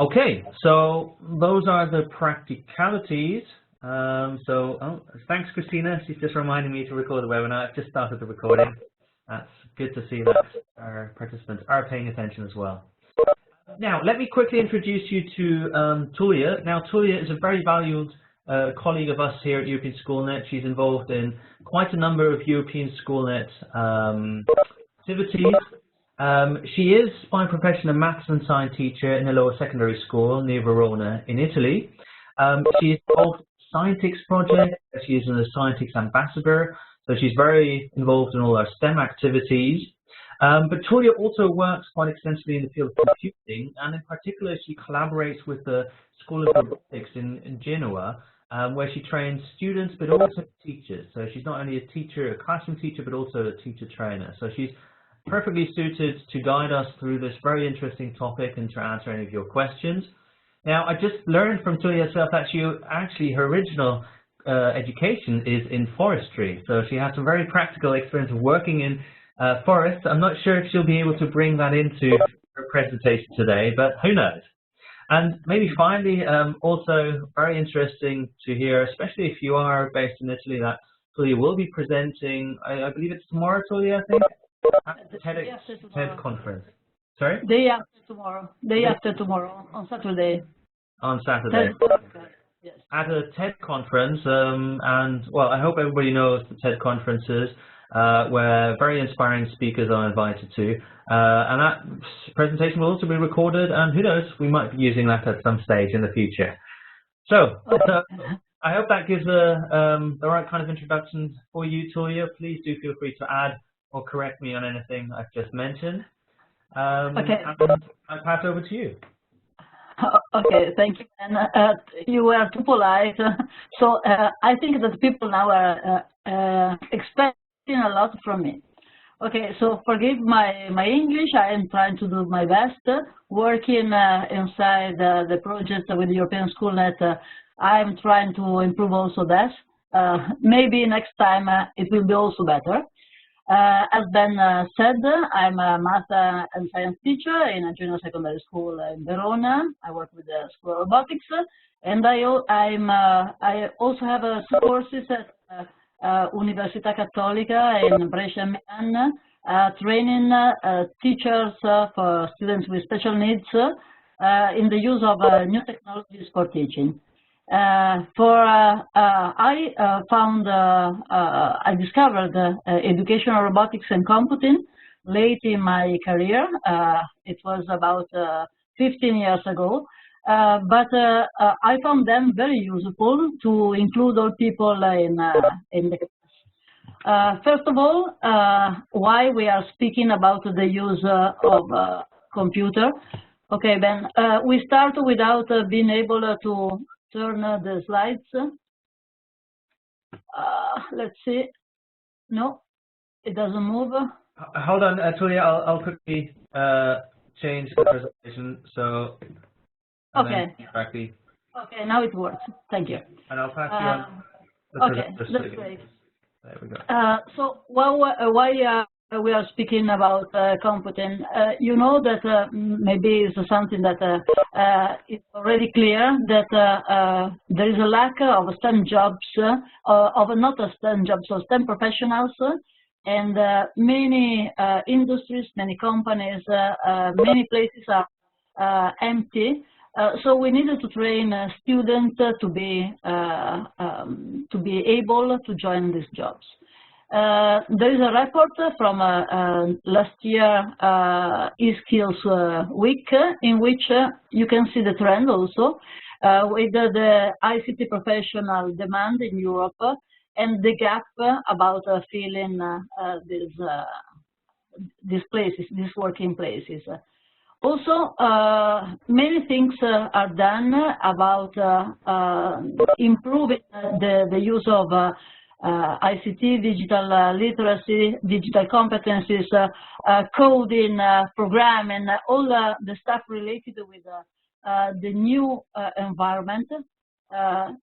Okay, so those are the practicalities. Thanks, Christina. She's just reminding me to record the webinar. I've just started the recording. That's good to see that our participants are paying attention as well. Now, let me quickly introduce you to Tulia. Now, Tulia is a very valued colleague of us here at European SchoolNet. She's involved in quite a number of European SchoolNet activities. She is, by profession, a maths and science teacher in a lower secondary school near Verona in Italy. She is involved in the Scientix project. She is a Scientix ambassador, so she's very involved in all our STEM activities. But Tulia also works quite extensively in the field of computing, and in particular, she collaborates with the School of Robotics in Genoa, where she trains students, but also teachers. So she's not only a teacher, a classroom teacher, but also a teacher trainer. So she's perfectly suited to guide us through this very interesting topic and to answer any of your questions. Now, I just learned from Tulia herself that her original education is in forestry. So she has some very practical experience of working in forests. I'm not sure if she'll be able to bring that into her presentation today, but who knows? And maybe finally, also very interesting to hear, especially if you are based in Italy, that Tulia will be presenting, I believe it's tomorrow, Tulia, I think? At the TED conference. Sorry? Day after tomorrow. Day after tomorrow, on Saturday. On Saturday. Yes. At a TED conference, and well, I hope everybody knows the TED conferences, where very inspiring speakers are invited to. And that presentation will also be recorded, and who knows, we might be using that at some stage in the future. So, I hope that gives the right kind of introduction for you, Tulia. Please do feel free to add or correct me on anything I've just mentioned. Okay. And I'll pass over to you. Okay, thank you. And you were too polite. So I think that people now are expecting a lot from me. Okay, so forgive my English. I am trying to do my best. Working inside the project with the European SchoolNet, I'm trying to improve also that. Maybe next time it will be also better. As Ben said, I'm a math and science teacher in a junior secondary school in Verona. I work with the School of Robotics, and I also have courses at Università Cattolica in Brescia, Milan, training teachers for students with special needs in the use of new technologies for teaching. I discovered educational robotics and computing late in my career. It was about 15 years ago, but I found them very useful to include all people in the class. First of all, why we are speaking about the use of computer. Okay, Ben, we start without being able to turn the slides. Let's see. No, it doesn't move. Hold on, Tulia. I'll quickly change the presentation. So. Okay. Okay, now it works. Thank you. And I'll pass you on. Okay, that's great. There we go. So why we are speaking about computing? You know that maybe it's something that it's already clear that there is a lack of STEM jobs, not STEM jobs, so STEM professionals, and many industries, many companies, many places are empty. So we needed to train students to be able to join these jobs. There is a report from last year eSkills Week, in which you can see the trend also with the ICT professional demand in Europe and the gap about filling these places, these working places. Also, many things are done about improving the use of ICT, digital literacy, digital competencies, coding, programming, all the stuff related with the new environment. I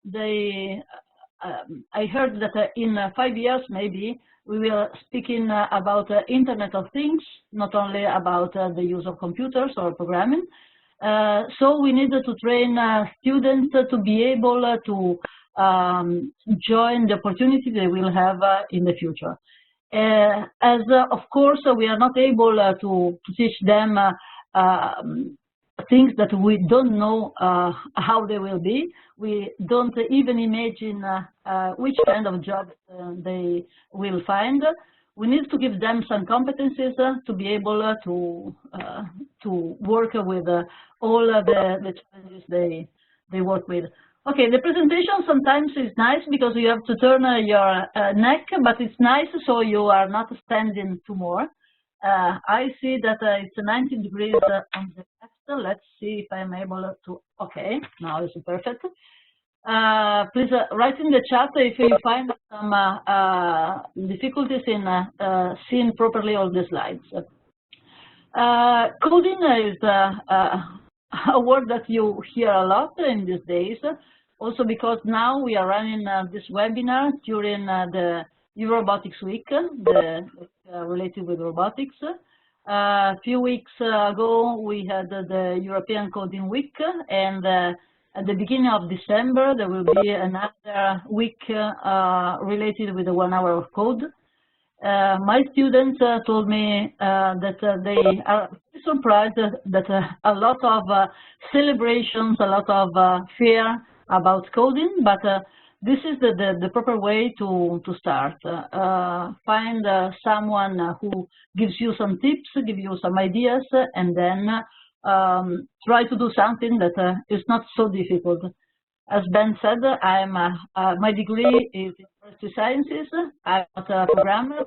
heard that in 5 years, maybe, we will speaking about Internet of Things, not only about the use of computers or programming. So we need to train students to be able to join the opportunity they will have in the future. Of course, we are not able to teach them things that we don't know how they will be. We don't even imagine which kind of job they will find. We need to give them some competencies to be able to work with all the challenges they work with. Okay, the presentation sometimes is nice because you have to turn your neck, but it's nice so you are not standing too more. I see that it's 90 degrees on the left. Let's see if I'm able to. Okay, now it's perfect. Please write in the chat if you find some difficulties in seeing properly all the slides. Coding is a word that you hear a lot in these days, also because now we are running this webinar during the Robotics Week, related with robotics. A few weeks ago, we had the European Coding Week, and at the beginning of December, there will be another week related with the 1 hour of code. My students told me that they are surprised that a lot of celebrations, a lot of fear about coding, but this is the proper way to start. Find someone who gives you some tips, give you some ideas, and then try to do something that is not so difficult. As Ben said, my degree is in University Sciences. I'm not a programmer.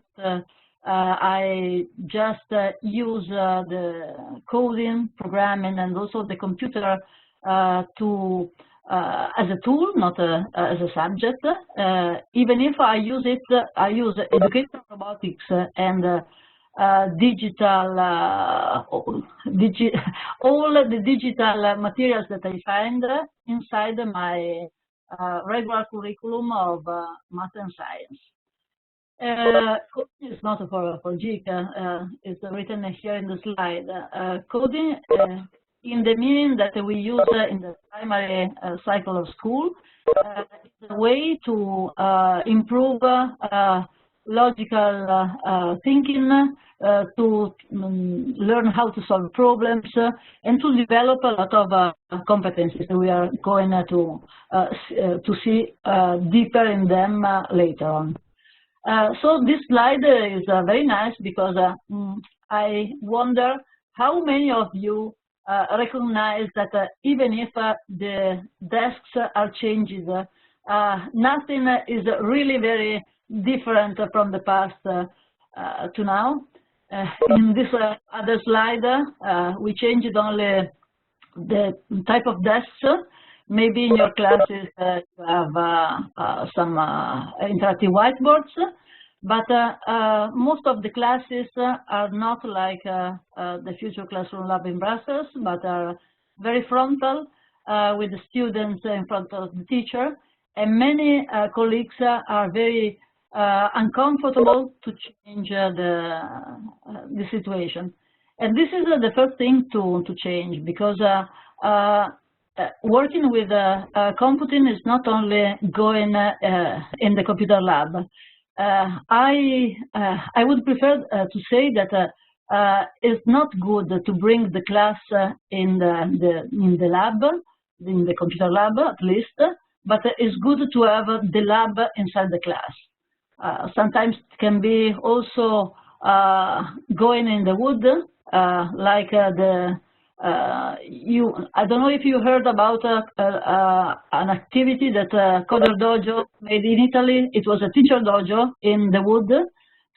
I just use the coding, programming, and also the computer as a tool, not as a subject. Even if I use it, I use educational robotics and digital, all the digital materials that I find inside my regular curriculum of math and science. Coding is not for geek, it's written here in the slide. Coding in the meaning that we use in the primary cycle of school is a way to improve logical thinking, to learn how to solve problems, and to develop a lot of competencies. We are going to see deeper in them later on. So this slide is very nice because I wonder how many of you recognize that even if the desks are changed, nothing is really very different from the past to now. In this other slide, we changed only the type of desks. Maybe in your classes you have some interactive whiteboards, but most of the classes are not like the Future Classroom Lab in Brussels, but are very frontal with the students in front of the teacher, and many colleagues are very uncomfortable to change the situation. And this is the first thing to change, because working with computing is not only going in the computer lab. I would prefer to say that it's not good to bring the class in the lab, in the computer lab at least, but it's good to have the lab inside the class. Sometimes it can be also going in the wood, like I don't know if you heard about an activity that Coder Dojo made in Italy. It was a teacher dojo in the wood.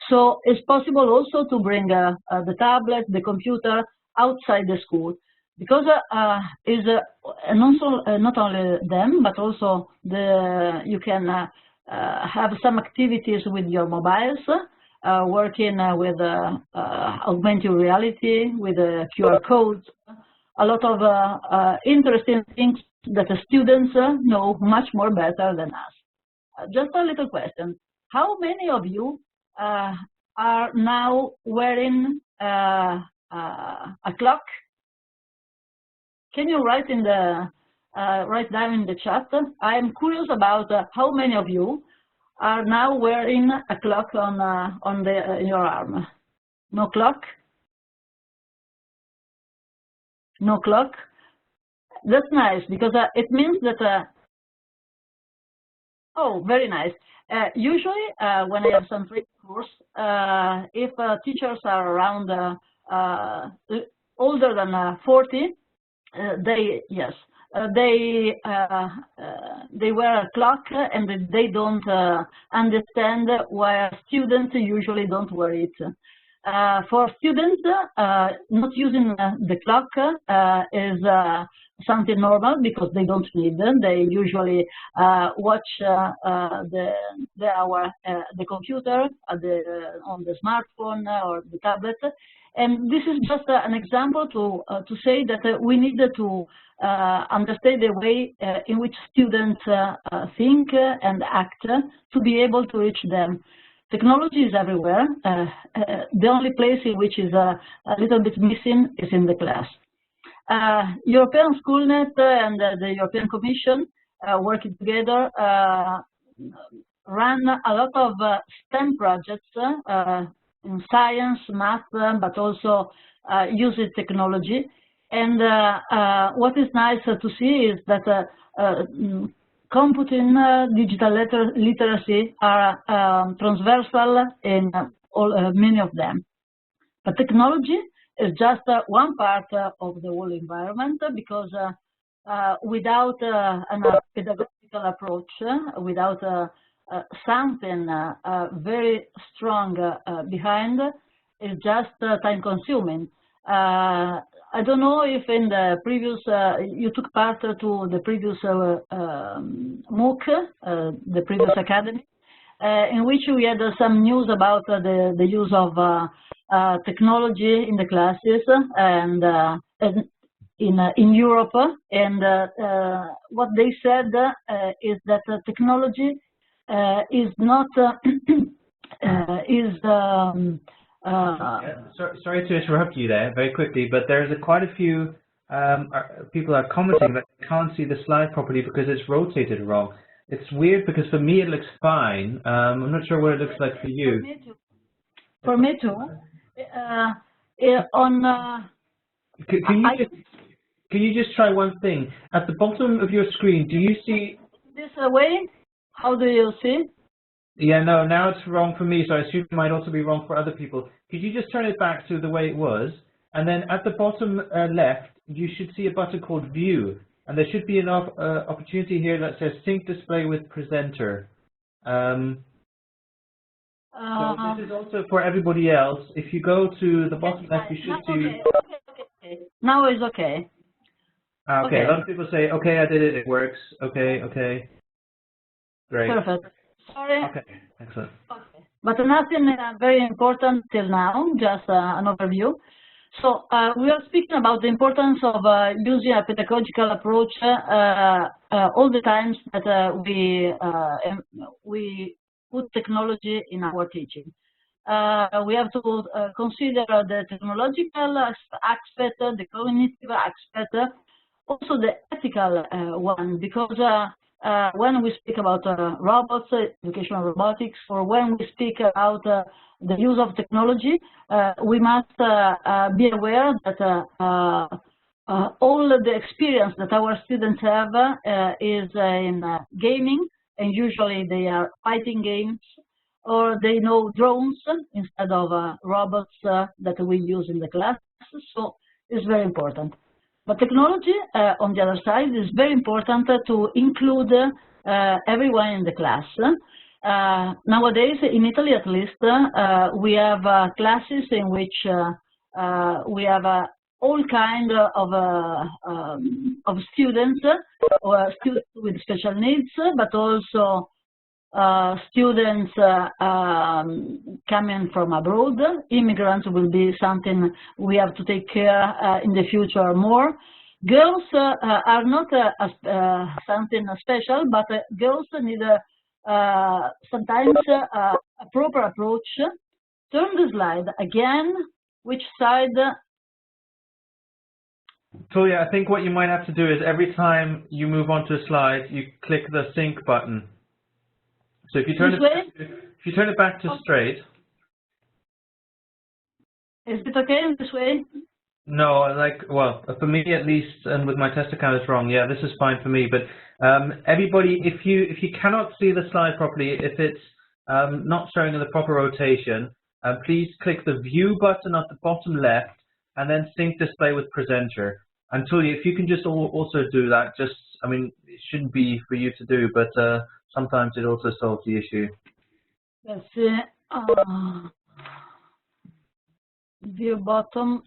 So it's possible also to bring the tablet, the computer outside the school, because not only them, but also you can have some activities with your mobiles, working with augmented reality, with QR codes, a lot of interesting things that the students know much more better than us. Just a little question. How many of you are now wearing a clock? can you write in the write down in the chat? I am curious about how many of you are now wearing a clock on your arm. No clock? No clock? That's nice, because it means that, oh, very nice. Usually, when I have some free course, if teachers are around older than 40, they wear a clock, and they don't understand why students usually don't wear it. For students, not using the clock is something normal, because they don't need them. They usually watch the hour, the computer, on the smartphone or the tablet. And this is just an example to say that we need to understand the way in which students think and act to be able to reach them. Technology is everywhere. The only place in which is a little bit missing is in the class. European Schoolnet and the European Commission, working together, ran a lot of STEM projects in science, math, but also using technology. And what is nice to see is that computing, digital literacy are transversal in many of them. But technology is just one part of the whole environment, because without a pedagogical approach, without something very strong behind, it's just time-consuming. I don't know if in the previous, you took part to the previous MOOC, the previous academy, in which we had some news about the use of technology in the classes and in Europe. And what they said is that technology is not sorry to interrupt you there very quickly, but there's quite a few people are commenting that they can't see the slide properly because it's rotated wrong. It's weird, because for me it looks fine. I'm not sure what it looks like for you. For me too. Can you just try one thing? At the bottom of your screen, do you see this way? How do you see? Yeah, no, now it's wrong for me, so I assume it might also be wrong for other people. Could you just turn it back to the way it was? And then at the bottom left, you should see a button called View. And there should be an opportunity here that says Sync Display with Presenter. So this is also for everybody else. If you go to the bottom left, you should see... Okay. Now it's okay. Okay, a lot of people say, okay, I did it, it works. Okay, okay. Great. Perfect. Sorry. Okay, excellent. Okay. But nothing very important till now, just an overview. So we are speaking about the importance of using a pedagogical approach all the times that we put technology in our teaching. We have to consider the technological aspect, the cognitive aspect, also the ethical one, because when we speak about robots, educational robotics, or when we speak about the use of technology, we must be aware that all the experience that our students have is in gaming, and usually they are fighting games, or they know drones instead of robots that we use in the class. So it's very important. But technology, on the other side, is very important to include everyone in the class. Nowadays, in Italy at least, we have classes in which we have all kinds of students, or students with special needs, but also students coming from abroad. Immigrants will be something we have to take care in the future more. Girls are not something special, but girls need sometimes a proper approach. Turn the slide again. Which side? Tulia, I think what you might have to do is every time you move on to a slide, you click the sync button. So if you turn it back to straight. Is it okay in this way? No, well, for me at least, and with my test account it's wrong. Yeah, this is fine for me. But everybody, if you cannot see the slide properly, if it's not showing in the proper rotation, please click the view button at the bottom left, and then sync display with presenter. And Tulia, if you can just also do that, I mean, it shouldn't be for you to do, but sometimes it also solves the issue. Let's see. View bottom.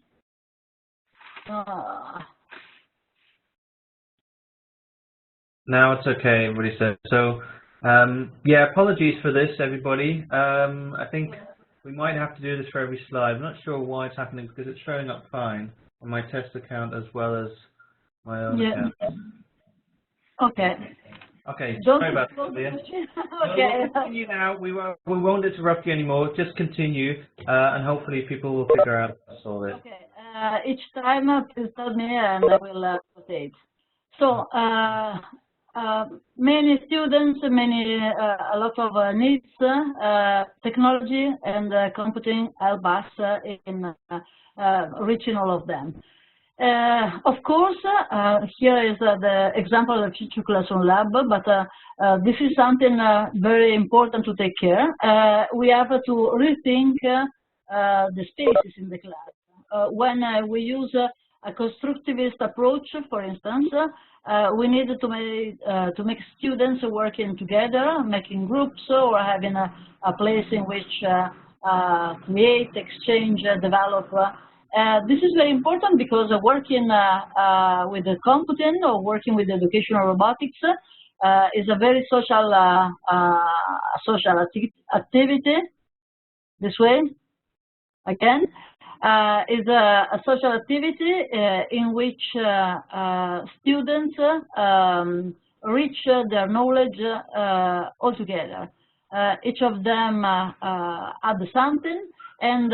Now it's okay, everybody said. So, yeah, apologies for this, everybody. I think we might have to do this for every slide. I'm not sure why it's happening because it's showing up fine on my test account as well as my own account. Okay. Okay, sorry about that. Okay. We'll continue now. We won't interrupt you anymore. Just continue, and hopefully people will figure out how to solve it. Okay. Each time, please tell me, and I will rotate. So, many students, a lot of needs, technology and computing help us in reaching all of them. Of course, here is the example of Future Classroom Lab, but this is something very important to take care. We have to rethink the spaces in the class. When we use a constructivist approach, for instance, we need to make students working together, making groups, or having a place in which create, exchange, develop. This is very important because working with the competent or working with educational robotics is a very social activity. This way, again, is a social activity in which students reach their knowledge all together. Each of them adds something, and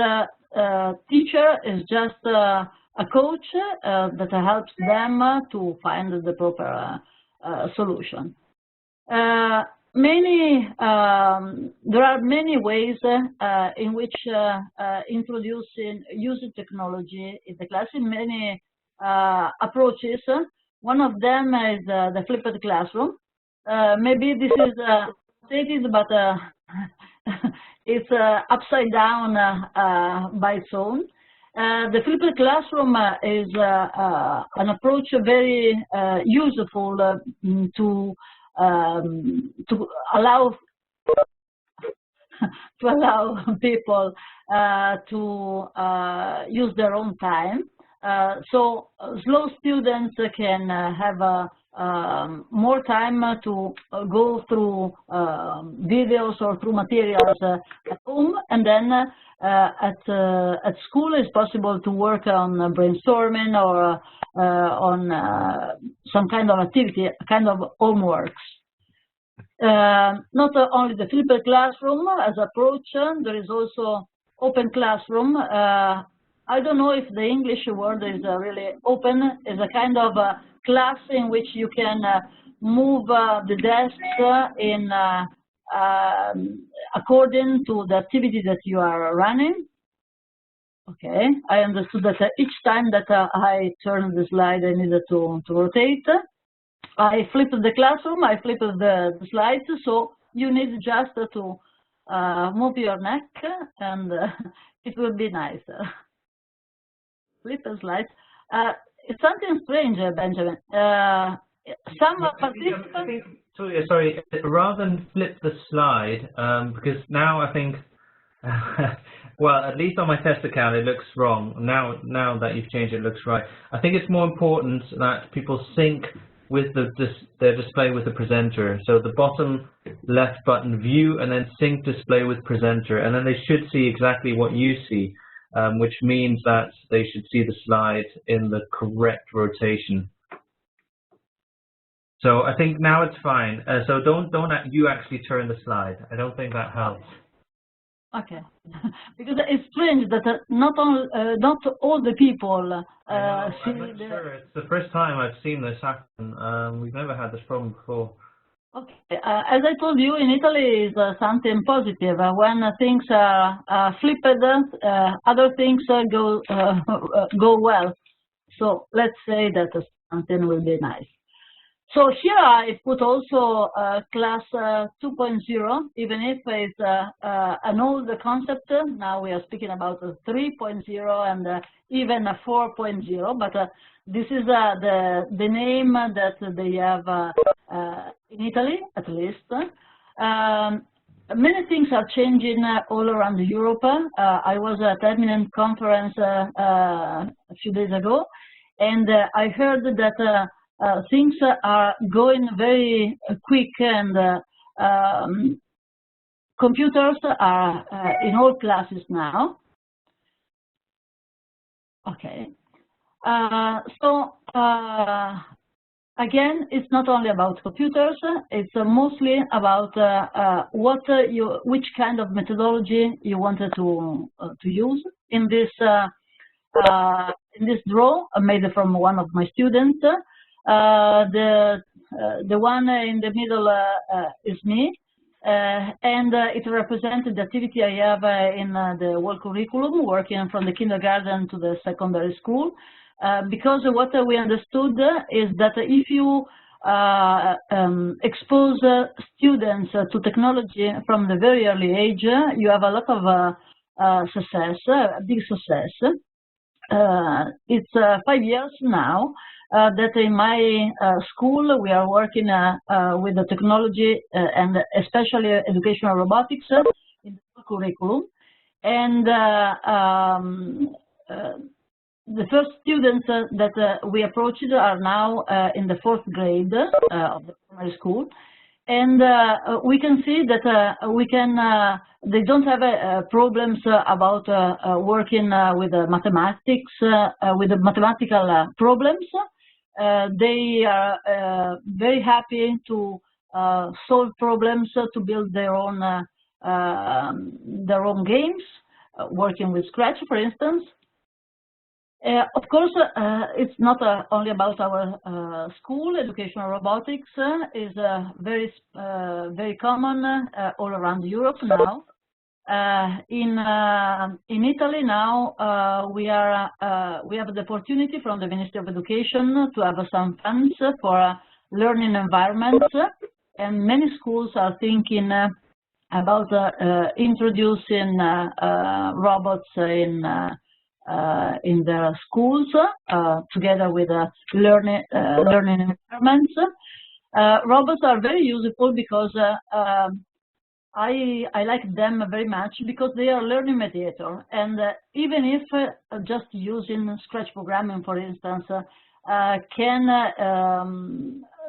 teacher is just a coach that helps them to find the proper solution. There are many ways in which using technology in the class, in many approaches. One of them is the flipped classroom. Maybe this is stated, but it's upside down by its own. The flipped classroom is an approach very useful to allow people to use their own time. So slow students can have more time to go through videos or through materials at home, and then at school it's possible to work on brainstorming or on some kind of activity, kind of homeworks. Not only the flipped classroom as approach, there is also open classroom. I don't know if the English word is really open. It's a kind of class in which you can move the desks in according to the activity that you are running. Okay, I understood that each time that I turned the slide, I needed to rotate. I flipped the classroom, I flipped the slides, so you need just to move your neck, and it will be nice. Flip the slides. It's something strange, Benjamin. Some participants... Sorry, rather than flip the slide, because now I think, well, at least on my test account it looks wrong. Now that you've changed it, looks right. I think it's more important that people sync with their display with the presenter. So the bottom left button, view, and then sync display with presenter, and then they should see exactly what you see. Which means that they should see the slide in the correct rotation. So I think now it's fine. So don't you actually turn the slide. I don't think that helps. Okay, because it's strange that not all the people see I'm not sure. It's the first time I've seen this happen. We've never had this problem before. Okay, as I told you, in Italy is something positive. When things are flipped, other things go well. So let's say that something will be nice. So here I put also class 2.0, even if it's an old concept. Now we are speaking about 3.0 and even 4.0, but this is the name that they have in Italy, at least. Many things are changing all around Europe. I was at Eminent conference a few days ago, and I heard that things are going very quick, and computers are in all classes now. Okay. Again, it's not only about computers, it's mostly about which kind of methodology you wanted to use. In this draw made from one of my students, the one in the middle is me, and it represents the activity I have in the whole curriculum, working from the kindergarten to the secondary school. Because what we understood is that if you expose students to technology from the very early age, you have a lot of success, big success. It's 5 years now that in my school we are working with the technology and especially educational robotics in the curriculum. And the first students that we approached are now in the 4th grade of the primary school, and we can see that they don't have problems about working with mathematics, with the mathematical problems. They are very happy to solve problems, to build their own games, working with Scratch, for instance. Of course, it's not only about our school. Educational robotics is very common all around Europe now. In Italy now, we have the opportunity from the Ministry of Education to have some funds for learning environments, and many schools are thinking about introducing robots in their schools together with learning environments. Robots are very useful because I like them very much because they are learning mediator, and even if just using Scratch programming, for instance, can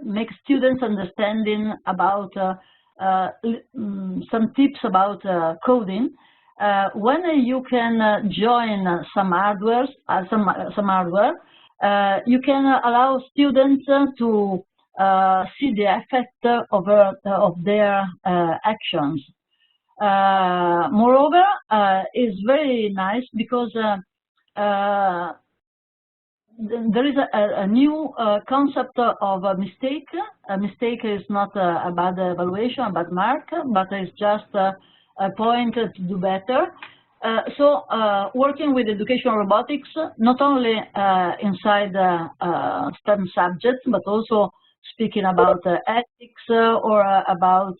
make students understanding about some tips about coding. When you can join some hardware, you can allow students to see the effect of their actions. Moreover, it's very nice because there is a new concept of a mistake. A mistake is not a bad evaluation, a bad mark, but it's just a point to do better. So working with educational robotics, not only inside STEM subjects, but also speaking about ethics or about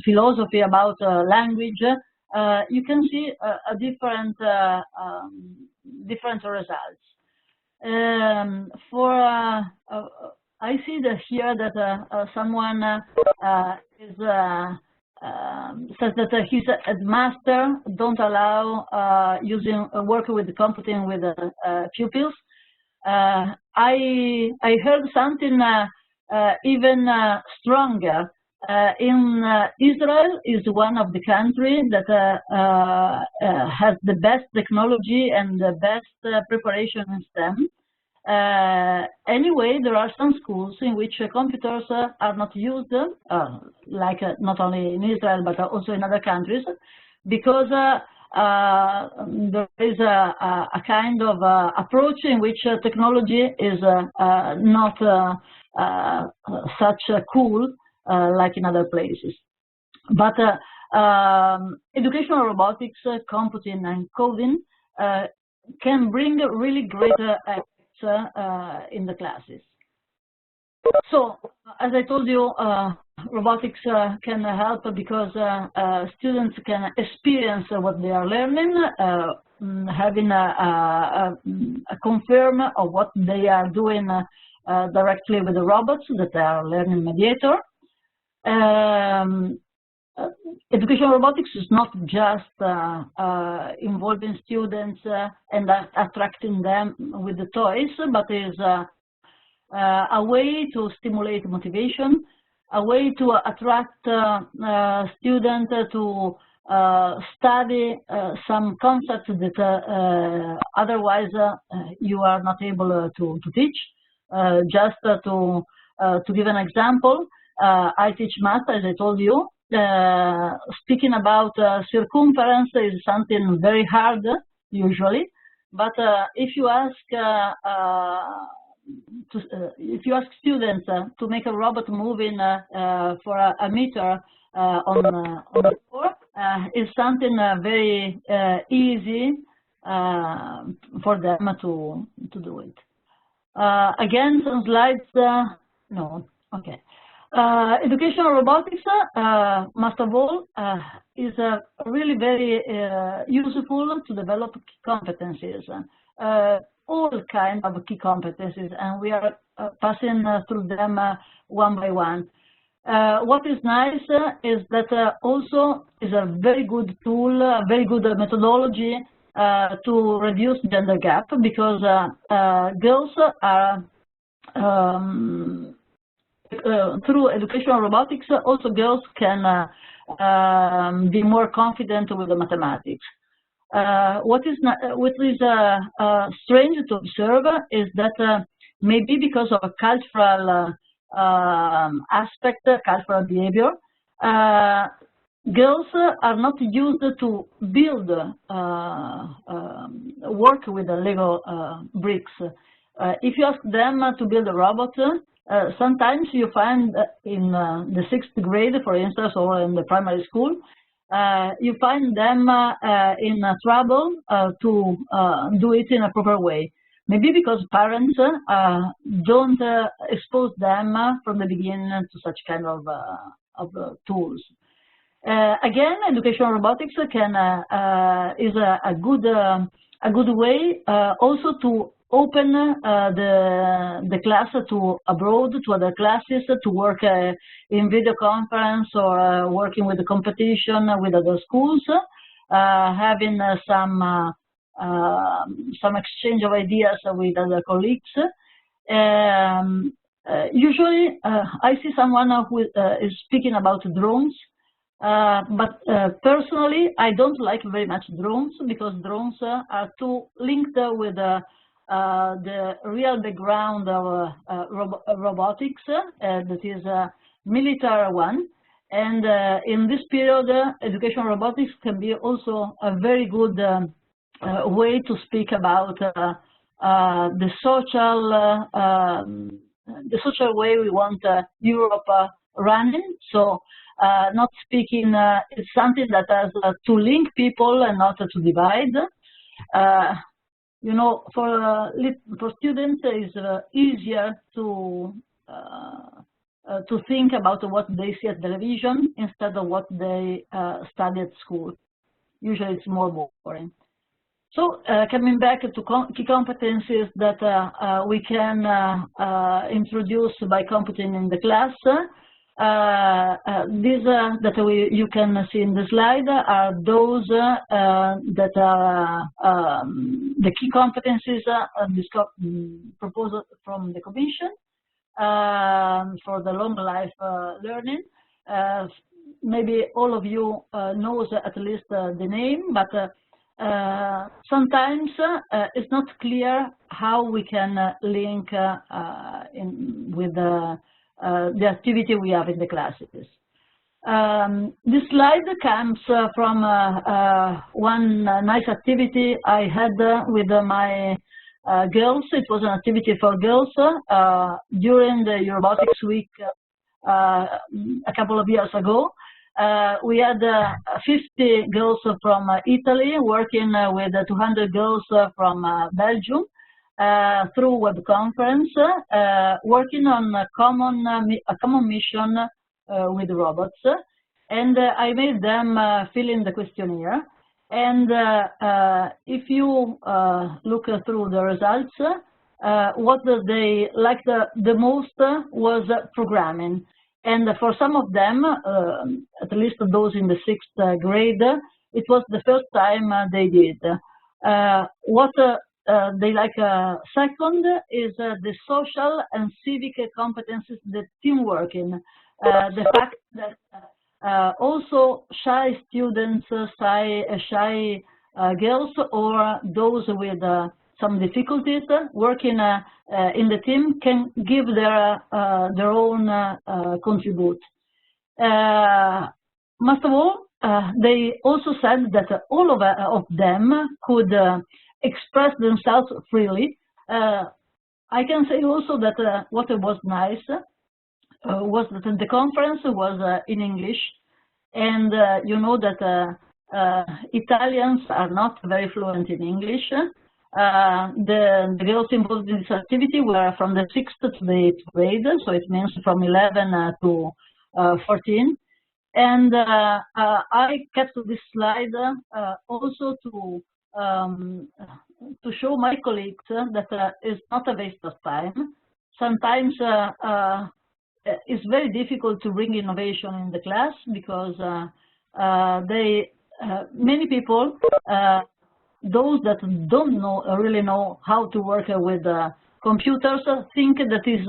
philosophy, about language, you can see a different results. I see that here that someone says that his headmaster don't allow working with computing with pupils. I heard something even stronger. In Israel is one of the countries that has the best technology and the best preparation in STEM. Anyway, there are some schools in which computers are not used, like not only in Israel but also in other countries, because there is a kind of approach in which technology is not such cool like in other places. But educational robotics, computing, and coding can bring really great effects in the classes. So, as I told you, robotics can help because students can experience what they are learning, having a confirm of what they are doing directly with the robots that are learning mediator. Educational robotics is not just involving students and attracting them with the toys, but is a way to stimulate motivation, a way to attract students to study some concepts that otherwise you are not able to teach. Just to give an example, I teach math, as I told you. Speaking about circumference is something very hard usually, but if you ask students to make a robot moving for a meter on the floor, is something very easy for them to do it. Again, some slides. No, okay. Educational robotics, most of all, is really very useful to develop key competencies, all kinds of key competencies, and we are passing through them one by one. What is nice is that also is a very good tool, a very good methodology to reduce gender gap, because girls are through educational robotics, also girls can be more confident with the mathematics. What is strange to observe is that maybe because of a cultural aspect, cultural behavior, girls are not used to build, work with the Lego bricks. If you ask them to build a robot, sometimes you find in the 6th grade, for instance, or in the primary school, you find them in trouble to do it in a proper way. Maybe because parents don't expose them from the beginning to such kind of tools. Again, educational robotics can is a good way also to open the class to abroad, to other classes, to work in video conference or working with the competition with other schools, having some exchange of ideas with other colleagues. Usually, I see someone who is speaking about drones, but personally, I don't like very much drones, because drones are too linked with the real background of robotics, that is a military one. And in this period, educational robotics can be also a very good way to speak about the social way we want Europe running. So not speaking, it's something that has to link people and not to divide. You know, for students, it's easier to think about what they see at television instead of what they study at school. Usually, it's more boring. So, coming back to key competencies that we can introduce by computing in the class. These that you can see in the slide are those that are the key competencies proposed from the Commission for the long life learning. Maybe all of you knows at least the name, but sometimes it's not clear how we can link with the activity we have in the classes. This slide comes from one nice activity I had with my girls. It was an activity for girls during the robotics week a couple of years ago. We had 50 girls from Italy working with 200 girls from Belgium through web conference, working on a common mission with robots. And I made them fill in the questionnaire. And if you look through the results, what they liked the most was programming. And for some of them, at least those in the 6th grade, it was the first time they did. What they like second is the social and civic competencies, the teamwork, the fact that also shy students, shy girls, or those with some difficulties working in the team can give their own contribute. Most of all, they also said that all of them could express themselves freely. I can say also that what was nice was that the conference was in English, and you know that Italians are not very fluent in English. The girls involved in this activity were from the 6th to the 8th grade, so it means from 11 to 14. And I kept this slide also to show my colleagues that it's not a waste of time. Sometimes it's very difficult to bring innovation in the class because many people, those that don't really know how to work with computers, think that is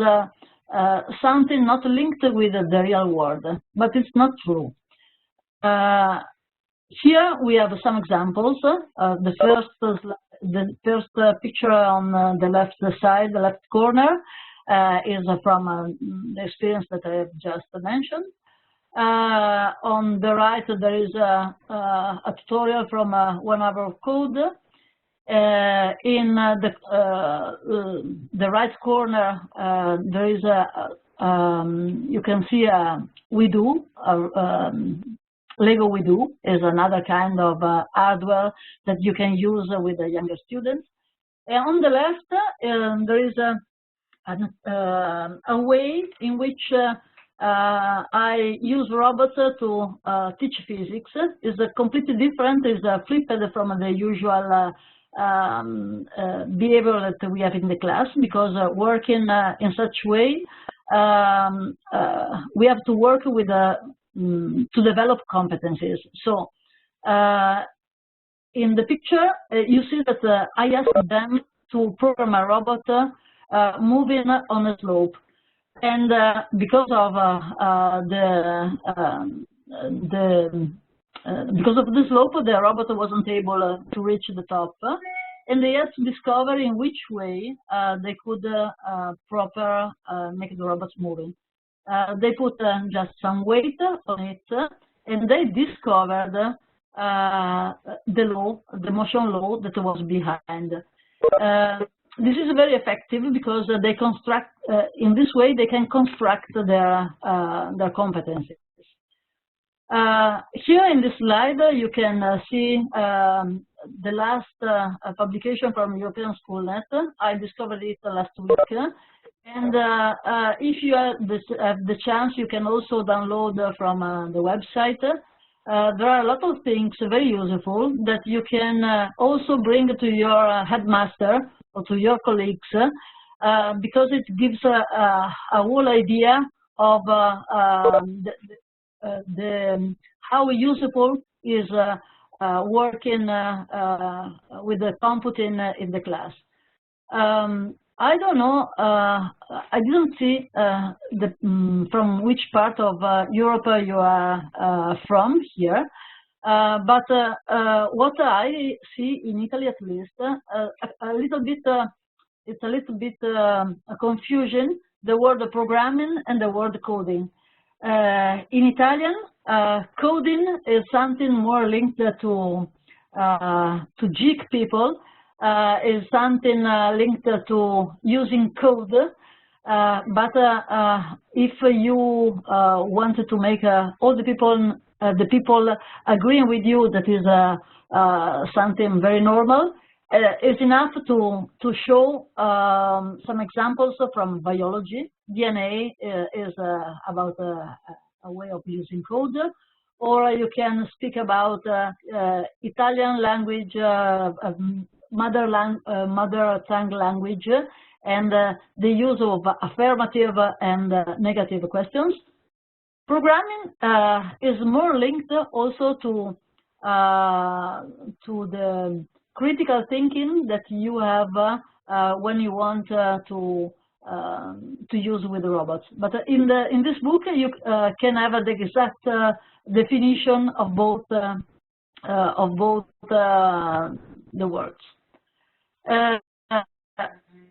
something not linked with the real world, but it's not true. Here we have some examples. The first picture on the left side, the left corner, is from the experience that I have just mentioned. On the right, there is a tutorial from 1 hour of code. In the right corner, there is you can see We Do. Lego We Do is another kind of hardware that you can use with the younger students. And on the left, there is a way in which I use robots to teach physics. Is completely different. Is flipped from the usual behavior that we have in the class, because working in such way, we have to work with to develop competencies. So in the picture, you see that I asked them to program a robot moving on a slope. And because of the slope, the robot wasn't able to reach the top, and they had to discover in which way they could make the robots moving. They put just some weight on it, and they discovered the motion law that was behind. This is very effective because they construct, in this way, they can construct their competencies. Here in this slide, you can see the last publication from European Schoolnet. I discovered it last week. And if you have the chance, you can also download from the website. There are a lot of things very useful that you can also bring to your headmaster or to your colleagues, because it gives a whole idea of how useful is working with the computing in the class. I don't know, I didn't see from which part of Europe you are from here. But what I see in Italy, at least, a little bit, it's a little bit a confusion, the word programming and the word coding. In Italian, coding is something more linked to geek people, is something linked to using code. But if you wanted to make all the people agreeing with you that is something very normal, it's enough to show some examples from biology. DNA is about a way of using code, or you can speak about Italian language, mother tongue language, and the use of affirmative and negative questions. Programming is more linked also to the critical thinking that you have when you want to use with robots. But in this book, you can have the exact definition of both the words.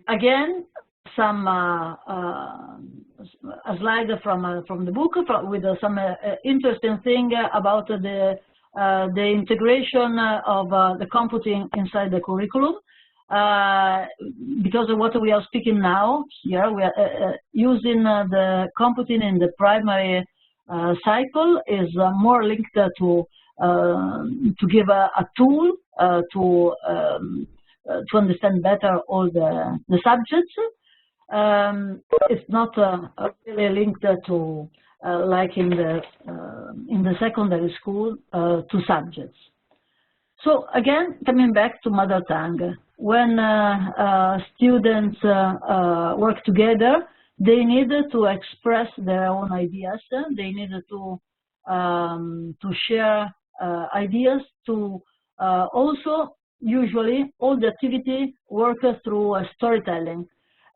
Again, some a slide from the book with some interesting thing about the integration of the computing inside the curriculum. Because of what we are speaking now here, we are using the computing in the primary cycle is more linked to give a tool to understand better all the subjects. It's not really linked to like in the secondary school to subjects. So again, coming back to mother tongue, when students work together, they need to express their own ideas. They need to share ideas. To also, usually, all the activity work through storytelling.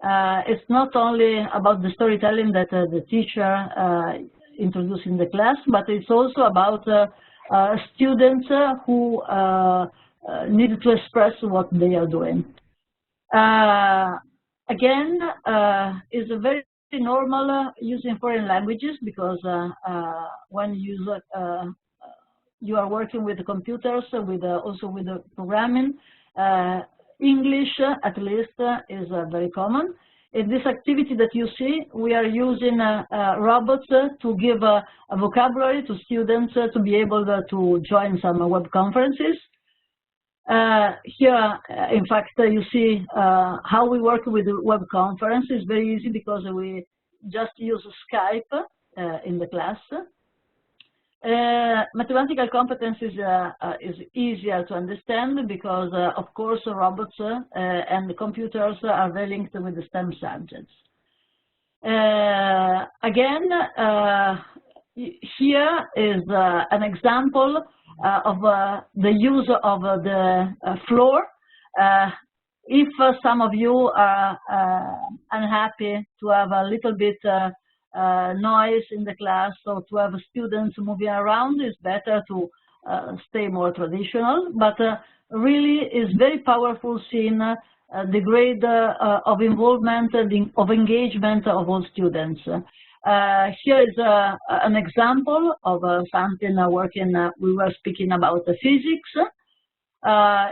It's not only about the storytelling that the teacher introduces in the class, but it's also about students who need to express what they are doing. Again, it's very normal using foreign languages, because when you are working with the computers, also with the programming, English, at least, is very common. In this activity that you see, we are using robots to give a vocabulary to students to be able to join some web conferences. Here, in fact, you see how we work with the web conference. It's very easy because we just use Skype in the class. Mathematical competencies is easier to understand because, of course, robots and the computers are very linked with the STEM subjects. Again, here is an example of the use of the floor. If some of you are unhappy to have a little bit noise in the class, or to have students moving around, it's better to stay more traditional. But really is very powerful seeing the grade of involvement, of engagement of all students. Here is an example of something working. We were speaking about the physics.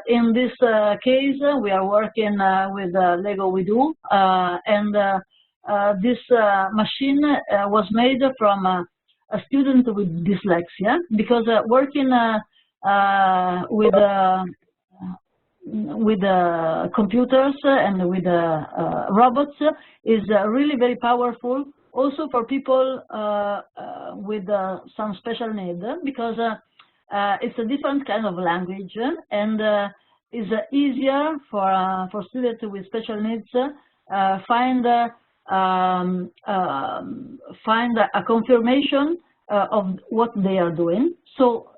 In this case, we are working with Lego WeDo, and this machine was made from a student with dyslexia, because working with computers and with robots is really very powerful, also for people with some special need, because it's a different kind of language, and it's easier for students with special needs find a confirmation of what they are doing. So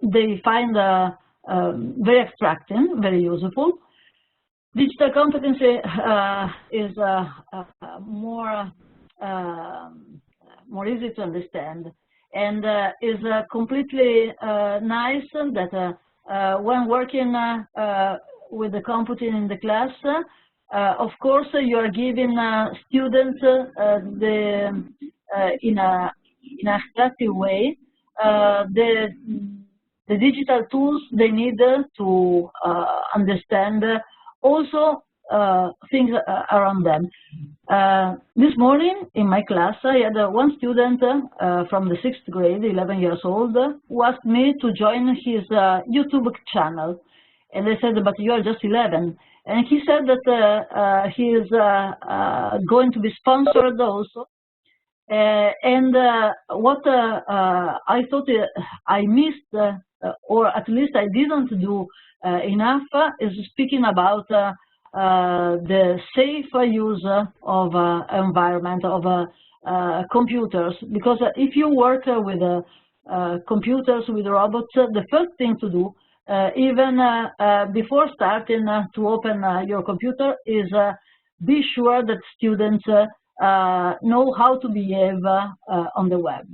they find very abstracting, very useful. Digital competency is more easy to understand. and is completely nice that when working with the computing in the class, of course, you are giving students in a active way the digital tools they need to understand also things around them. This morning in my class, I had one student from the 6th grade, 11 years old, who asked me to join his YouTube channel. And I said, but you are just 11. And he said that he is going to be sponsored also. And what I thought I missed, or at least I didn't do enough, is speaking about the safe use of environment, of computers. Because if you work with computers, with robots, the first thing to do, even before starting to open your computer, is be sure that students know how to behave on the web.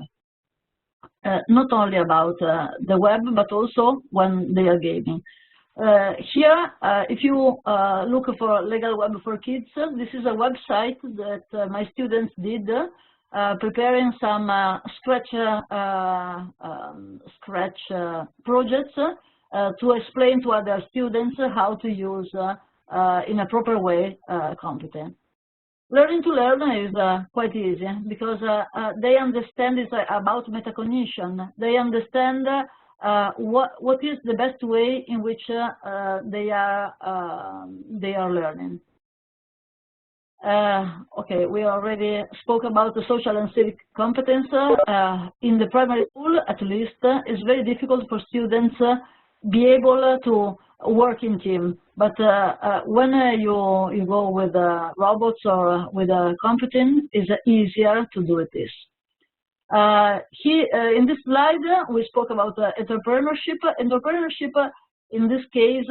Not only about the web, but also when they are gaming. Here, if you look for Legal Web for Kids, this is a website that my students did, preparing some Scratch projects to explain to other students how to use in a proper way Competence. Learning to learn is quite easy because they understand it's about metacognition. They understand what is the best way in which they are learning. Okay, we already spoke about the social and civic competence. In the primary school, at least, it's very difficult for students be able to work in team. But when you go with robots or with Competence, it's easier to do this. In this slide, we spoke about entrepreneurship. Entrepreneurship, in this case,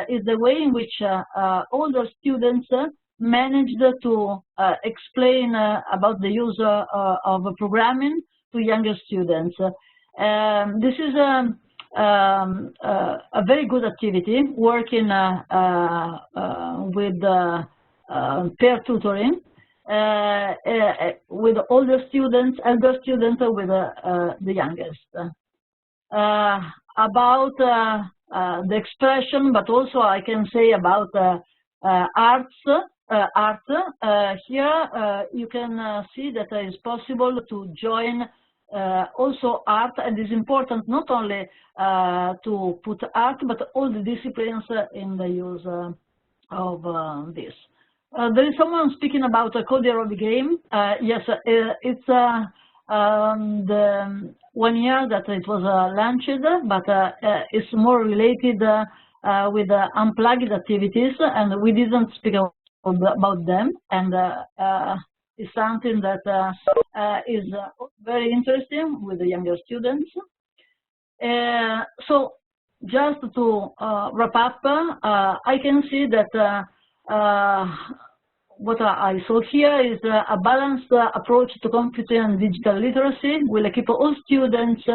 is the way in which older students managed to explain about the use of programming to younger students. This is a very good activity, working with peer tutoring with older students, elder students with the youngest. About the expression, but also I can say about art. Here you can see that it is possible to join also art, and it's important not only to put art, but all the disciplines in the use of this. There is someone speaking about a code aerobic game. Yes, it's the 1 year that it was launched, but it's more related with unplugged activities, and we didn't speak about them, and it's something that is very interesting with the younger students. So just to wrap up, I can see that what I saw here is a balanced approach to computing and digital literacy will equip all students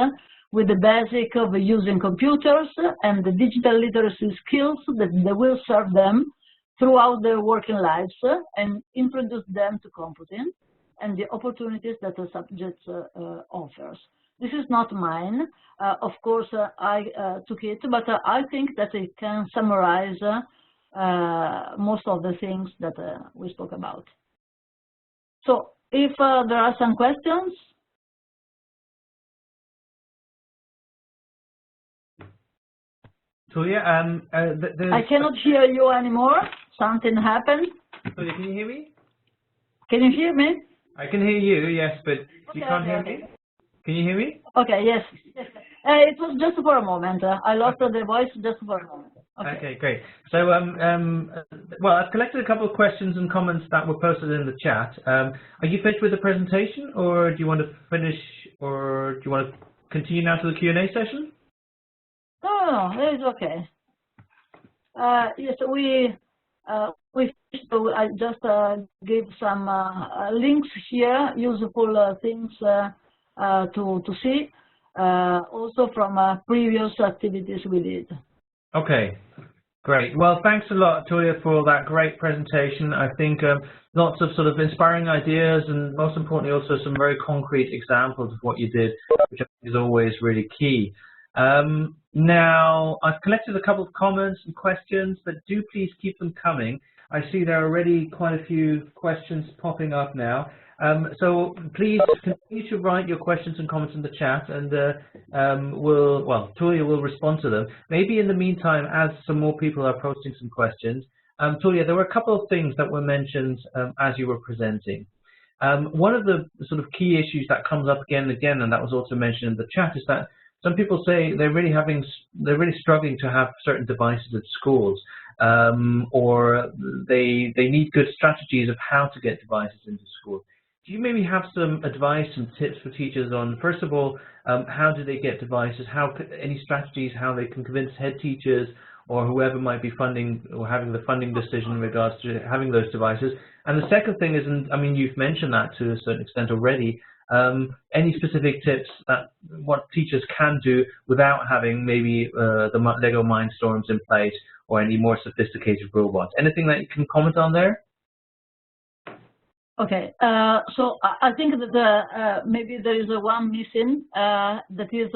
with the basic of using computers and the digital literacy skills that they will serve them throughout their working lives and introduce them to computing and the opportunities that the subject offers. This is not mine. Of course, I took it, but I think that it can summarize most of the things that we spoke about. So if there are some questions. So yeah, I cannot hear you anymore. Something happened. So can you hear me? Can you hear me? I can hear you, yes, but you can't hear me? Can you hear me? Okay, yes. It was just for a moment. I lost the voice just for a moment. Okay, great. So, well, I've collected a couple of questions and comments that were posted in the chat. Are you finished with the presentation, or do you want to finish, or do you want to continue now to the Q&A session? No, it's okay. Yes, we I just gave some links here, useful things to see also from previous activities we did. Okay, great. Well, thanks a lot, Tulia, for that great presentation. I think lots of sort of inspiring ideas, and most importantly also some very concrete examples of what you did, which I think is always really key. Now, I've collected a couple of comments and questions, but do please keep them coming. I see there are already quite a few questions popping up now. So please continue to write your questions and comments in the chat, and Tulia will respond to them. Maybe in the meantime, as some more people are posting some questions, Tulia, there were a couple of things that were mentioned as you were presenting. One of the sort of key issues that comes up again and again, and that was also mentioned in the chat, is that some people say they're really struggling to have certain devices at schools, or they need good strategies of how to get devices into school. Do you maybe have some advice, some tips for teachers on, first of all, how do they get devices, any strategies, how they can convince head teachers or whoever might be funding or having the funding decision in regards to having those devices? And the second thing is, and I mean, you've mentioned that to a certain extent already, any specific tips that what teachers can do without having maybe the Lego Mindstorms in place or any more sophisticated robots? Anything that you can comment on there? Okay, so I think that maybe there is one missing, that is,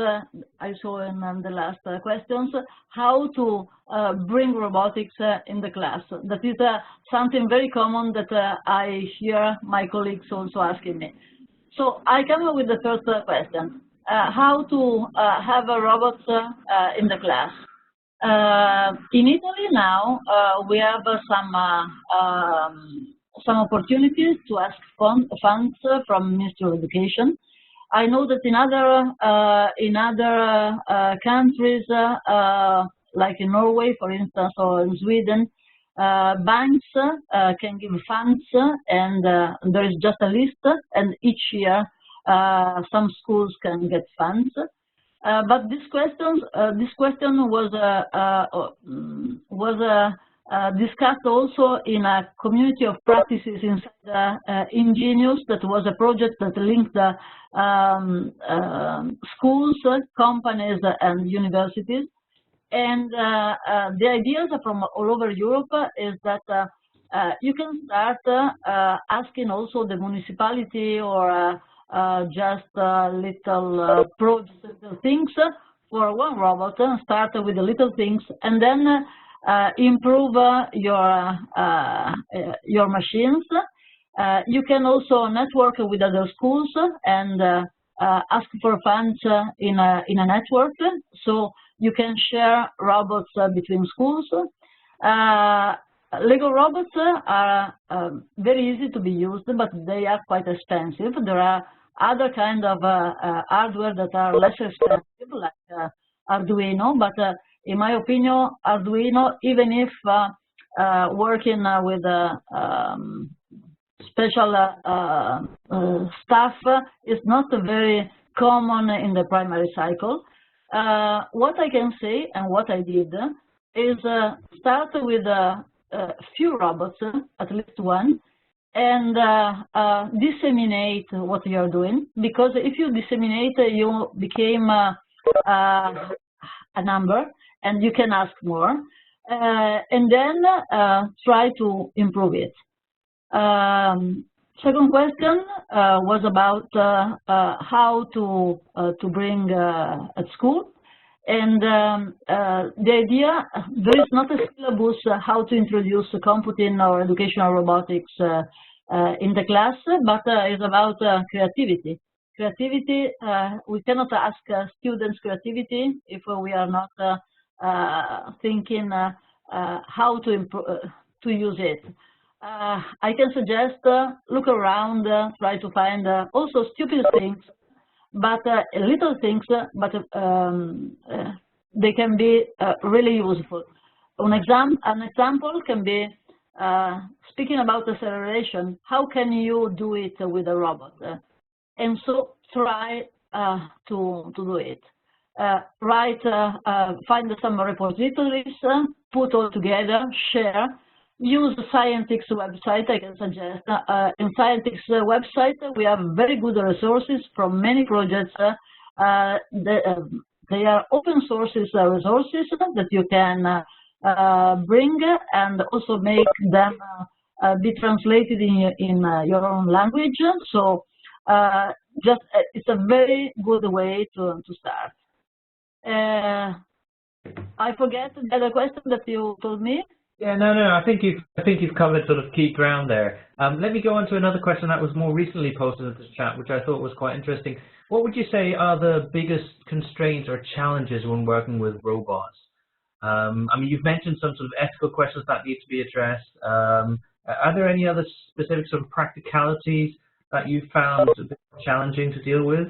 I saw in the last questions, how to bring robotics in the class. That is something very common that I hear my colleagues also asking me. So I come up with the first question, how to have a robot in the class. In Italy now, we have some opportunities to ask funds from Ministry of Education. I know that in other countries, like in Norway, for instance, or in Sweden, banks can give funds, and there is just a list, and each year some schools can get funds. But this question was discussed also in a community of practices inside Ingenious. That was a project that linked schools, companies, and universities. And the ideas from all over Europe is that you can start asking also the municipality or just little projects, little things for one robot. Start with the little things, and then improve your machines. You can also network with other schools and ask for funds in a network, so you can share robots between schools. Lego robots are very easy to be used, but they are quite expensive. There are other kind of hardware that are less expensive, like Arduino, but in my opinion, Arduino, even if working with special stuff, is not very common in the primary cycle. What I can say, and what I did, is start with a few robots, at least one, and disseminate what you are doing. Because if you disseminate, you became a number, and you can ask more, and then try to improve it. Second question was about how to bring at school, and the idea, there is not a syllabus how to introduce computing or educational robotics in the class, but it's about creativity. Creativity, we cannot ask students creativity if we are not thinking how to use it. I can suggest look around, try to find also stupid things, but little things, but they can be really useful. An example can be speaking about acceleration. How can you do it with a robot? And so try to do it. Find some repositories, put all together, share. use the Scientix website, I can suggest. In Scientix website, we have very good resources from many projects. They are open sources resources that you can bring and also make them be translated in your own language. So it's a very good way to start. I forget the other question that you told me. Yeah, no. I think you've covered sort of key ground there. Let me go on to another question that was more recently posted in this chat, which I thought was quite interesting. What would you say are the biggest constraints or challenges when working with robots? I mean, you've mentioned some sort of ethical questions that need to be addressed. Are there any other specific sort of practicalities that you found a bit challenging to deal with?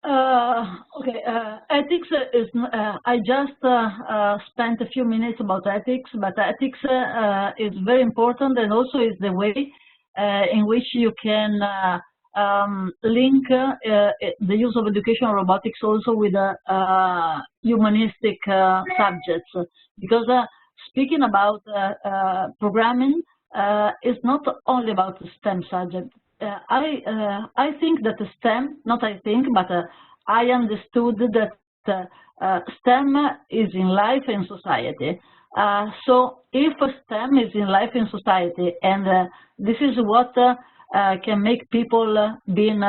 Okay, ethics is, I just spent a few minutes about ethics, but ethics is very important, and also is the way in which you can link the use of educational robotics also with humanistic subjects. Because speaking about programming is not only about the STEM subject. I think that the STEM, not I think, but I understood that STEM is in life and society. So if STEM is in life and society, and this is what can make people being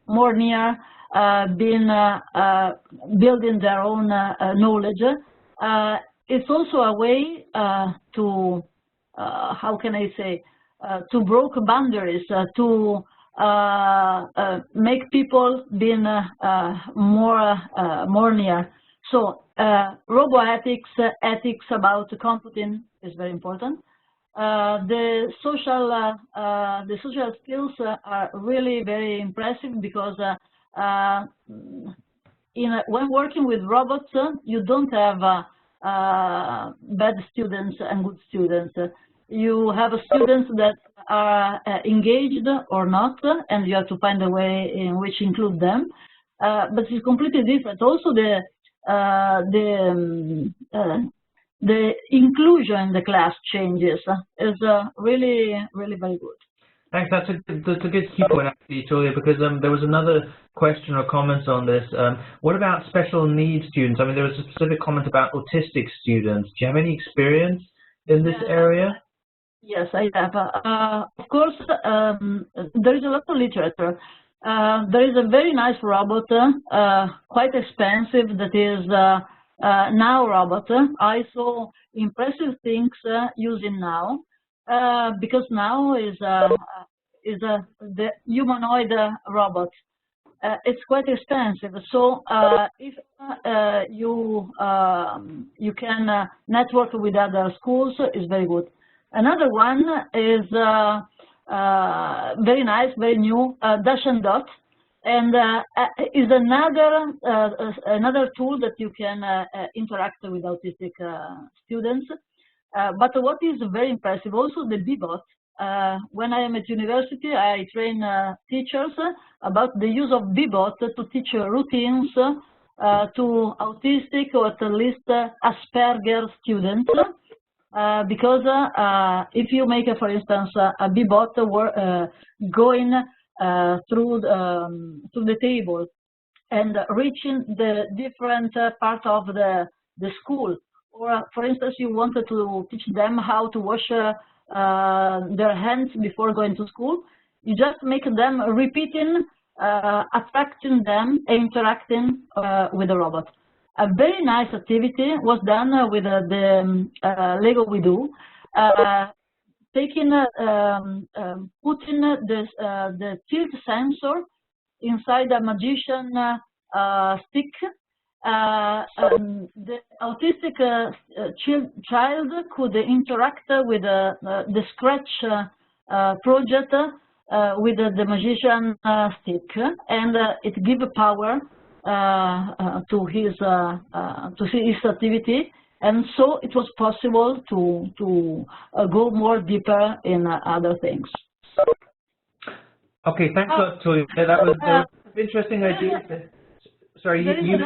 more near, building their own knowledge, it's also a way to, how can I say, to break boundaries, to make people being more near. So roboethics, ethics about competence is very important. The social skills are really very impressive, because when working with robots, you don't have bad students and good students. You have students that are engaged or not, and you have to find a way in which include them. But it's completely different. Also, the inclusion in the class changes is really very good. Thanks. That's a good key point, actually, Julia, because there was another question or comment on this. What about special needs students? I mean, there was a specific comment about autistic students. Do you have any experience in this area? Yes, I have. Of course, there is a lot of literature. There is a very nice robot, quite expensive, that is Now robot. I saw impressive things using Now, because Now is the humanoid robot. It's quite expensive, so if you can network with other schools, it's very good. Another one is very nice, very new, Dash and Dot, and is another tool that you can interact with autistic students. But what is very impressive, also the Bebot. When I am at university, I train teachers about the use of Bebot to teach routines to autistic or at least Asperger students. Because if you make, for instance, a Bebot going through the table and reaching the different part of the school, or for instance, you wanted to teach them how to wash their hands before going to school, you just make them repeating, attracting them, interacting with the robot. A very nice activity was done with the Lego We Do, putting the tilt sensor inside a magician stick. The autistic child could interact with the Scratch project with the magician stick, and it gives power to his activity, and so it was possible to go more deeper in other things. Okay, thanks a lot, Julia. That was an interesting idea. Sorry, you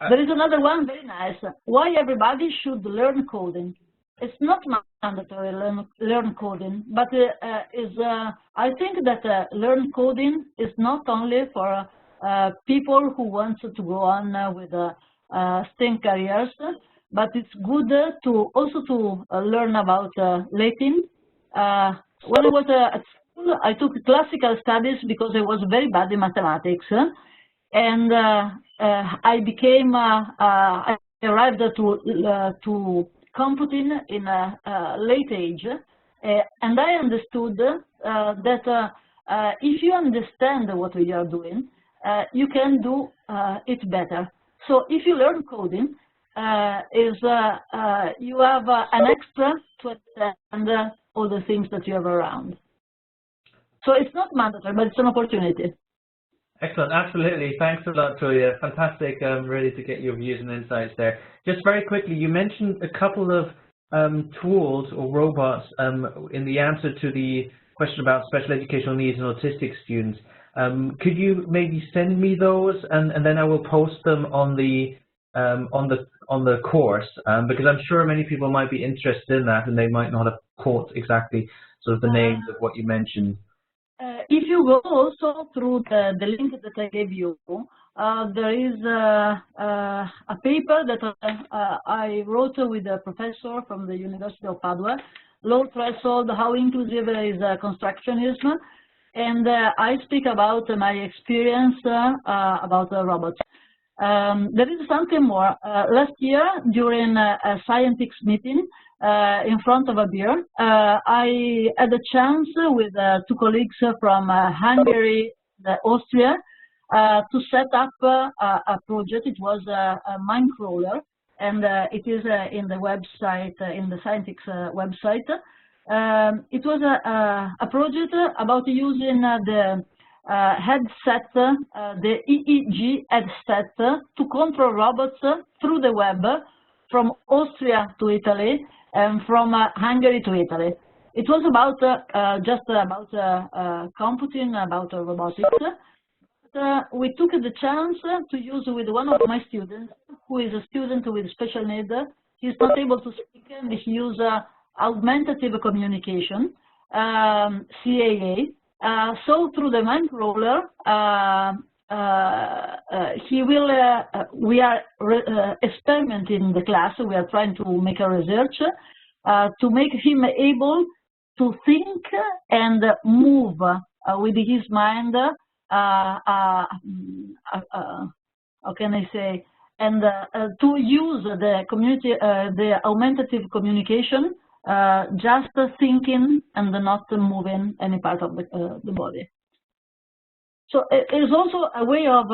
There is another one, very nice. Why everybody should learn coding? It's not mandatory learn coding, but I think that learn coding is not only for people who want to go on with STEM careers, but it's good to also to learn about Latin. When I was at school, I took classical studies because I was very bad in mathematics, and I became I arrived to computing in a late age, and I understood that if you understand what you are doing, you can do it better. So if you learn coding, you have an extra to understand all the things that you have around. So it's not mandatory, but it's an opportunity. Excellent, absolutely. Thanks a lot, Julia. Fantastic, really, to get your views and insights there. Just very quickly, you mentioned a couple of tools or robots in the answer to the question about special educational needs and autistic students. Could you maybe send me those, and then I will post them on the course, because I'm sure many people might be interested in that, and they might not have caught exactly sort of the names of what you mentioned. If you go also through the link that I gave you, there is a paper that I wrote with a professor from the University of Padua, Low Threshold, How Inclusive is Constructionism, and I speak about my experience about robots. There is something more. Last year, during a scientific meeting, in front of a beer, I had a chance with two colleagues from Hungary and Austria to set up a project. It was a mine crawler, and it is in the website, in the scientific website. It was a project about using the headset, the EEG headset, to control robots through the web from Austria to Italy and from Hungary to Italy. It was about just about computing, about robotics. We took the chance to use with one of my students, who is a student with special needs. He's not able to speak, and he uses augmentative communication, CAA. So through the mind roller, he will. We are experimenting in the class. We are trying to make a research to make him able to think and move with his mind. How can I say? And to use the community, the augmentative communication, just thinking and not moving any part of the body. So it is also a way of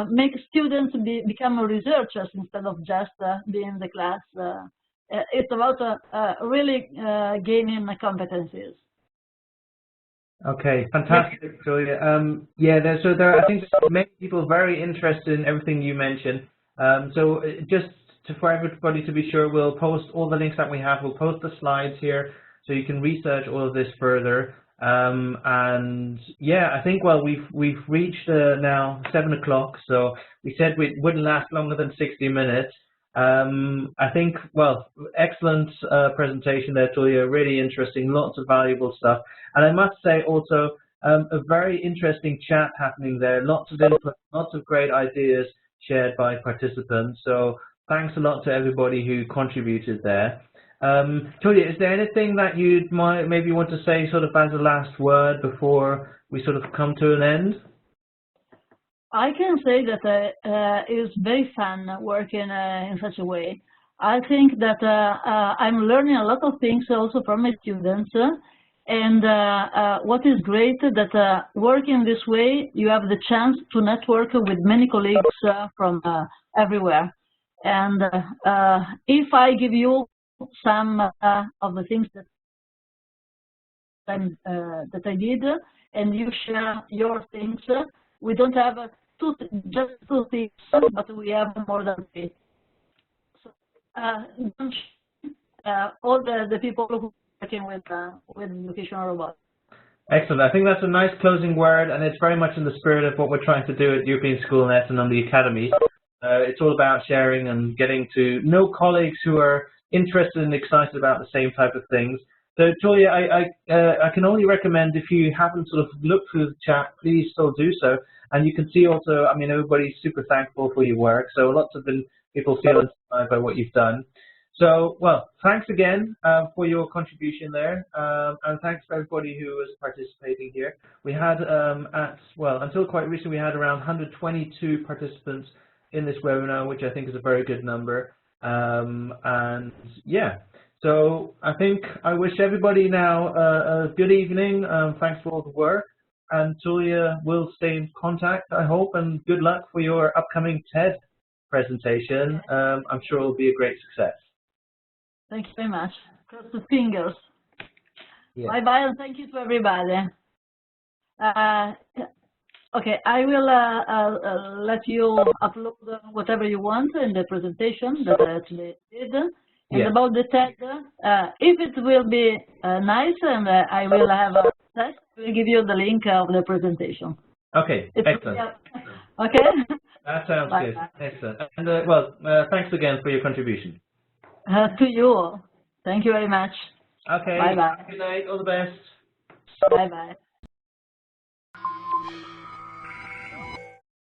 make students become researchers instead of just being in the class. It's about really gaining competencies. Okay, fantastic, Julia. Yeah, there I think many people very interested in everything you mentioned. So just for everybody to be sure, we'll post all the links that we have. We'll post the slides here so you can research all of this further. And yeah, I think, well, we've reached now 7 o'clock, so we said we wouldn't last longer than 60 minutes. I think, well, excellent presentation there, Julia, really interesting, lots of valuable stuff. And I must say also, a very interesting chat happening there, lots of input, lots of great ideas shared by participants. So thanks a lot to everybody who contributed there. Julia, is there anything that you'd maybe want to say sort of as a last word before we sort of come to an end? I can say that it's very fun working in such a way. I think that I'm learning a lot of things also from my students. And what is great that working this way, you have the chance to network with many colleagues from everywhere. And if I give you some of the things that I did, and you share your things, we don't have just two things, but we have more than three. So, all the people who are working with educational robots. Excellent. I think that's a nice closing word, and it's very much in the spirit of what we're trying to do at European Schoolnet and on the Academy. It's all about sharing and getting to know colleagues who are interested and excited about the same type of things. So Julia, I can only recommend, if you haven't sort of looked through the chat, please still do so. And you can see also, I mean, everybody's super thankful for your work. So lots of people feel inspired by what you've done. So, well, thanks again for your contribution there, and thanks for everybody who was participating here. We had, until quite recently, we had around 122 participants in this webinar, which I think is a very good number. And yeah, so I think I wish everybody now a good evening. Thanks for all the work. And Julia will stay in contact, I hope, and good luck for your upcoming TED presentation. I'm sure it will be a great success. Thank you very much. Cross the fingers. Yeah. Bye-bye, and thank you to everybody. Okay, I will let you upload whatever you want in the presentation that I actually did. And about the TED, if it will be nice and I will have a test, I will give you the link of the presentation. Okay, excellent. Okay? That sounds good. Excellent. And thanks again for your contribution. To you all. Thank you very much. Okay. Bye-bye. Good night. All the best. Bye-bye.